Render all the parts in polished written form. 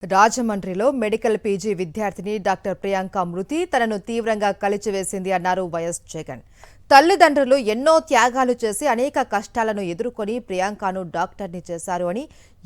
రాజమండ్రిలో medical PG విద్యార్థిని doctor Priyanka మృతి తనను తీవ్రంగా కలిచివేసింది అన్నారు వైఎస్ జగన్. తల్లిదండ్రులు ఎన్నో త్యాగాలు చేసి అనేక కష్టాలను ఎదుర్కొని ప్రియాంకను డాక్టర్ని చేశారు అని,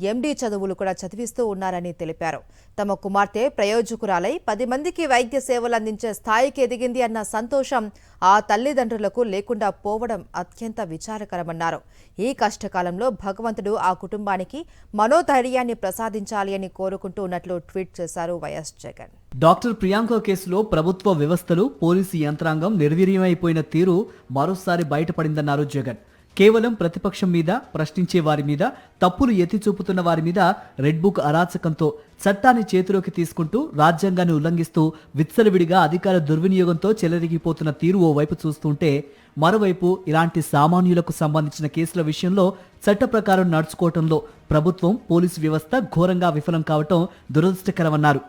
ఎండీ చదువులు కూడా చదివిస్తూ ఉన్నారని తెలిపారు. తమ కుమార్తె ప్రయోజకురాలై 10 మందికి వైద్య సేవలు అందించే స్థాయికి ఎదిగింది అన్న సంతోషం ఆ తల్లిదండ్రులకు లేకుండా పోవడం అత్యంత విచారకరమన్నారు. ఈ కష్టకాలంలో భగవంతుడు ఆ కుటుంబానికి మనోధైర్యాన్ని ప్రసాదించాలి అని కోరుకుంటూ ఉన్నట్లు ట్వీట్ చేశారు వైఎస్ జగన్. డాక్టర్ ప్రియాంక కేసులో ప్రభుత్వ వ్యవస్థలు, పోలీసు యంత్రాంగం నిర్వీర్యమైపోయిన తీరు మరోసారి బయటపడిందన్నారు జగన్. కేవలం ప్రతిపక్షం మీద, ప్రశ్నించే వారి మీద, తప్పులు ఎత్తి చూపుతున్న వారి మీద రెడ్ బుక్ అరాచకంతో చట్టాన్ని చేతిలోకి తీసుకుంటూ రాజ్యాంగాన్ని ఉల్లంఘిస్తూ విచ్చలవిడిగా అధికార దుర్వినియోగంతో చెలరిగిపోతున్న తీరు ఓవైపు చూస్తుంటే, మరోవైపు ఇలాంటి సామాన్యులకు సంబంధించిన కేసుల విషయంలో చట్ట ప్రకారం నడుచుకోవటంలో ప్రభుత్వం, పోలీసు వ్యవస్థ ఘోరంగా విఫలం కావటం దురదృష్టకరమన్నారు.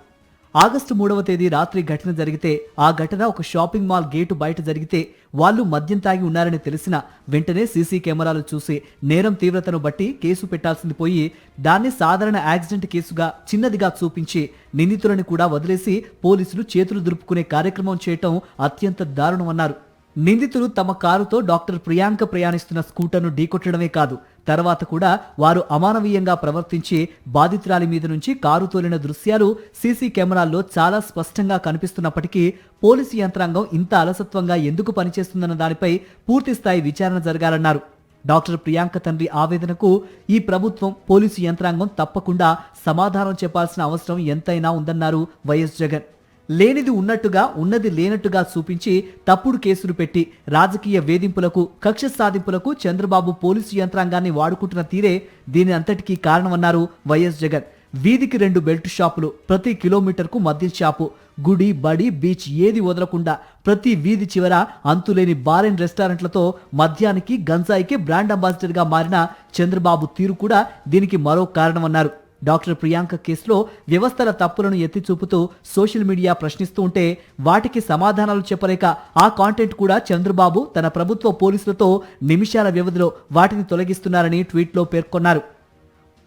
ఆగస్టు 3వ తేదీ రాత్రి ఘటన జరిగితే, ఆ ఘటన ఒక షాపింగ్ మాల్ గేటు బయట జరిగితే వాళ్లు మద్యం తాగి ఉన్నారని తెలిసిన వెంటనే సీసీ కెమెరాలు చూసి నేరం తీవ్రతను బట్టి కేసు పెట్టాల్సింది పోయి, దాన్ని సాధారణ యాక్సిడెంట్ కేసుగా చిన్నదిగా చూపించి నిందితులను కూడా వదిలేసి పోలీసులు చేతులు దులుపుకునే కార్యక్రమం చేయటం అత్యంత దారుణమన్నారు. నిందితులు తమ కారుతో డాక్టర్ ప్రియాంక ప్రయాణిస్తున్న స్కూటర్ను ఢీకొట్టడమే కాదు, తర్వాత కూడా వారు అమానవీయంగా ప్రవర్తించి బాధితురాలి మీద నుంచి కారు తోలిన దృశ్యాలు సీసీ కెమెరాల్లో చాలా స్పష్టంగా కనిపిస్తున్నప్పటికీ పోలీసు యంత్రాంగం ఇంత అలసత్వంగా ఎందుకు పనిచేస్తుందన్న దానిపై పూర్తిస్థాయి విచారణ జరగాలన్నారు. డాక్టర్ ప్రియాంక తండ్రి ఆవేదనకు ఈ ప్రభుత్వం, పోలీసు యంత్రాంగం తప్పకుండా సమాధానం చెప్పాల్సిన అవసరం ఎంతైనా ఉందన్నారు వైఎస్ జగన్. లేనిది ఉన్నట్టుగా, ఉన్నది లేనట్టుగా చూపించి తప్పుడు కేసులు పెట్టి రాజకీయ వేధింపులకు, కక్ష సాధింపులకు చంద్రబాబు పోలీసు యంత్రాంగాన్ని వాడుకుంటున్న తీరే దీని అంతటికీ కారణమన్నారు వైఎస్ జగన్. వీధికి 2 బెల్ట్ షాపులు, ప్రతి కిలోమీటర్కు మద్యం షాపు, గుడి, బడి, బీచ్ ఏది వదలకుండా ప్రతి వీధి చివర అంతులేని బార్ అండ్ రెస్టారెంట్లతో మద్యానికి, గంజాయికి బ్రాండ్ అంబాసిడర్గా మారిన చంద్రబాబు తీరు కూడా దీనికి మరో కారణమన్నారు. డాక్టర్ ప్రియాంక కేసులో వ్యవస్థల తప్పులను ఎత్తి చూపుతూ సోషల్ మీడియా ప్రశ్నిస్తూ ఉంటే వాటికి సమాధానాలు చెప్పలేక ఆ కాంటెంట్ కూడా చంద్రబాబు తన ప్రభుత్వ పోలీసులతో నిమిషాల వ్యవధిలో వాటిని తొలగిస్తున్నారని ట్వీట్లో పేర్కొన్నారు.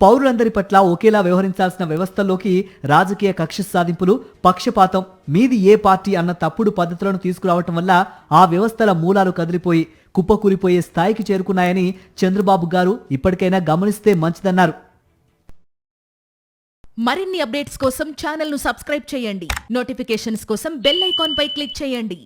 పౌరులందరి పట్ల ఒకేలా వ్యవహరించాల్సిన వ్యవస్థల్లోకి రాజకీయ కక్ష సాధింపులు, పక్షపాతం, మీది ఏ పార్టీ అన్న తప్పుడు పద్ధతులను తీసుకురావటం వల్ల ఆ వ్యవస్థల మూలాలు కదిలిపోయి కుప్పకూలిపోయే స్థాయికి చేరుకున్నాయని చంద్రబాబు గారు ఇప్పటికైనా గమనిస్తే మంచిదన్నారు. మరిన్ని అప్డేట్స్ కోసం ఛానల్ను సబ్స్క్రైబ్ చేయండి. నోటిఫికేషన్స్ కోసం బెల్ ఐకాన్ పై క్లిక్ చేయండి.